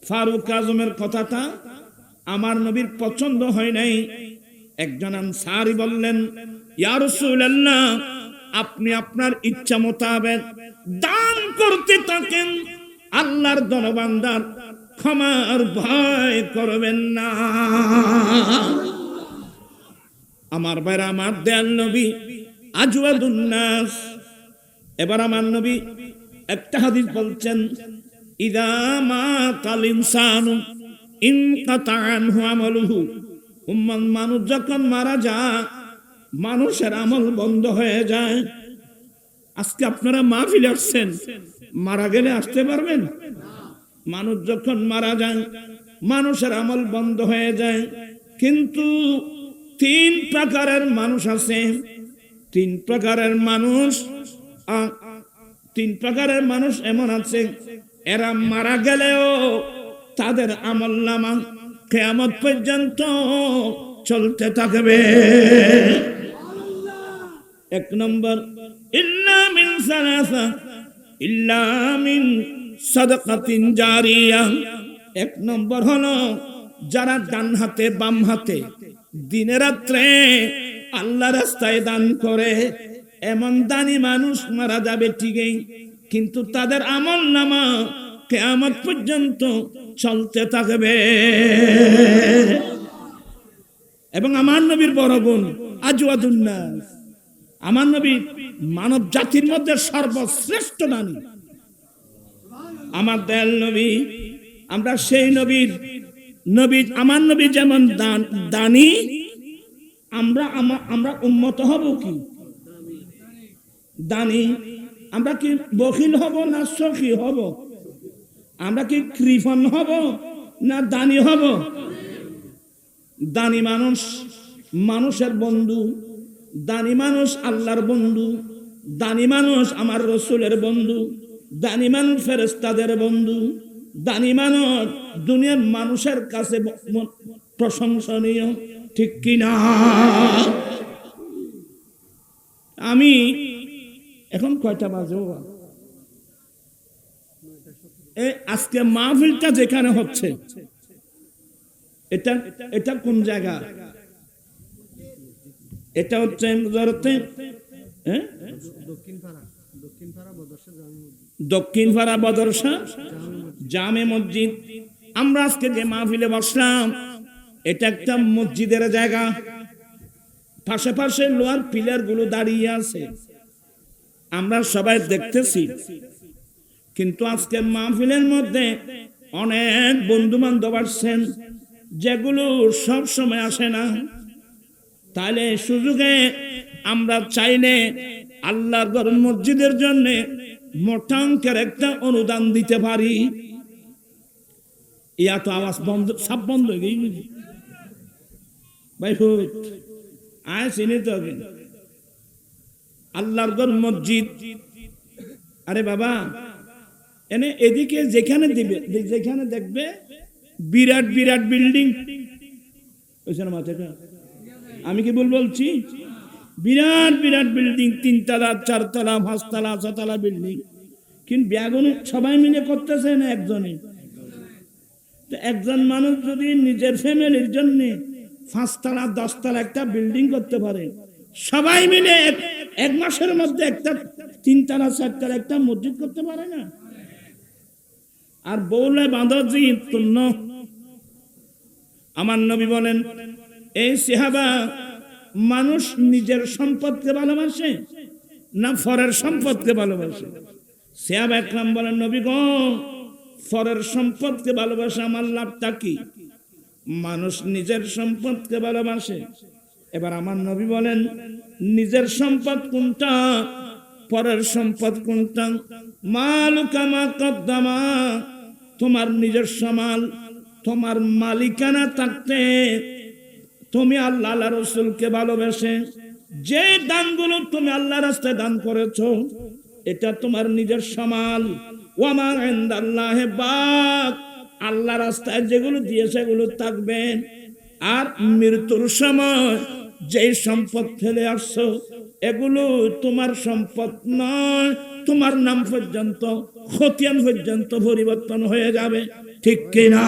Speaker 1: ফারুক আজমের কথাটা আমার নবীর পছন্দ হয় নাই। একজন আনসারী বললেন, ইয়া রাসূলুল্লাহ, আপনি আপনার ইচ্ছা মোতাবেক দান করতে থাকেন, আল্লাহর দরবান্দার ক্ষমার ভয় করবেন না। আমার ভাইরা, আমার দয়াল নবী আজওয়াদুন নাস। এবার আমার নবী একটা হাদিস বলছেন, ইদা মাতাল ইনসানু ইনকাতা আনহু আমালুহু, মানুষ যখন মারা যায় মানুষের আমল বন্ধ হয়ে যায়। আজকে আপনারা মাহফিলে আসছেন, মারা গেলে আসতে পারবেন? মানুষ যখন মারা যায় মানুষের আমল বন্ধ হয়ে যায়। কিন্তু 3 প্রকারের মানুষ আছে। 3 প্রকারের মানুষ, 3 প্রকারের মানুষ এমন আছে, এরা মারা গেলেও তাদের আমলনামা কিয়ামত পর্যন্ত চলতে থাকবে। 1 নম্বর, ইল্লা মিন সালাসা, ইল্লা মিন সাদাকাতিন জারিয়া। 1 নম্বর হলো যারা ডান হাতে বাম হাতে দিনে রাত্রে আল্লাহর রাস্তায় দান করে, এমন দানি মানুষ মারা যাবে ঠিকই, কিন্তু তাদের আমলনামা কিয়ামত পর্যন্ত চলতে থাকবে। এবং আমার নবীর বড় বোন আজওয়াদুন নাস, আমার নবী মানব জাতির মধ্যে সর্বশ্রেষ্ঠ দানী। আমার দয়াল নবী, আমরা সেই নবীর নবী, আমার নবী যেমন দানী, আমরা উম্মত হব কি দানী? আমরা কি বখিল হব না সখী হব? আমরা কি কৃপণ হব না দানী হব? দানী মানুষ মানুষের বন্ধু, দানী মানুষ আল্লাহর বন্ধু, দানী মানুষ আমার রাসূলের বন্ধু, দানী মানুষ ফেরেশতাদের বন্ধু, দানী মানুষ দুনিয়ার মানুষের কাছে প্রশংসনীয়, ঠিক কিনা? আমি এখন কয়টা বাজে? আজকে মাহফিলটা যেখানে হচ্ছে, এটা কোন জায়গা? এটা হচ্ছে দক্ষিণ পাড়া বদরসা জামে মসজিদ। আমরা আজকে যে মাহফিলে বসলাম এটা একটা মসজিদের জায়গা, পাশে পাশে লোহার পিলার গুলো দাঁড়িয়ে আছে, আমরা সবাই দেখতেছি। কিন্তু আজকে মাহফিলের মধ্যে অনেক বন্ধু বান্ধব আসছেন যেগুলো সব সময় আসে না। তাহলে সুযোগে আমরা চাইলে আল্লাহর ঘর মসজিদের জন্য মোটা অঙ্কের একটা অনুদান দিতে পারি। ইয়া তো আওয়াজ বন্ধ, সব বন্ধ হয়ে গেছে ভাই। আয় চিনি তো আল্লাহর ঘর মসজিদ। আরে বাবা, এনে এদিকে যেখানে দিবে, যেখানে দেখবে বিরাট বিরাট বিল্ডিং, ওইখানে মাথাটা আমি কি বলছি, বিরাট বিরাট বিল্ডিং, 3 তলা 4 তলা 5 তলা 6 তলা বিল্ডিং। কিন্তু ব্যাগুন সবাই মিলে করতেছে না একজনে। তো একজন মানুষ যদি নিজের ফ্যামিলির জন্য 5 তলা 10 তলা একটা বিল্ডিং করতে পারে, সবাই মিলে এক মাসের মধ্যে একটা 3 তলা 4 তলা একটা মসজিদ করতে পারে না? আর বউলে বাঁধি তুন্ন। আমার নবী বলেন, এই সাহাবা মানুষ নিজের সম্পদকে ভালোবাসে না পরের সম্পদকে ভালোবাসে? সাহাবা একরাম বলেন, নবী গো, পরের সম্পদকে ভালোবাসে আমার লাভটা কি? মানুষ নিজের সম্পদকে ভালোবাসে। এবার আমার নবী বলেন, নিজের সম্পদ কোনটা, পরের সম্পদ কোনটা? মালুকা মা কদ্দামা, তোমার নিজস্ব মাল, তোমার মালিকানা থাকতে তুমি আল্লাহ আল্লাহ রসুলকে ভালোবেসে যে দানগুলো তুমি আল্লাহ রাস্তায় দান করেছো, এটা তোমার নিজস্ব মাল। ওয়া ইনদাল্লাহি বাক, আল্লাহ রাস্তায় যেগুলো দিয়েছে এগুলো থাকবে। আর মৃত্যুর সময় যেই সম্পদ ফেলে আসছো এগুলো তোমার সম্পদ নয়, তোমার নাম পর্যন্ত, খতিয়ান পর্যন্ত পরিবর্তন হয়ে যাবে। ঠিক কিনা?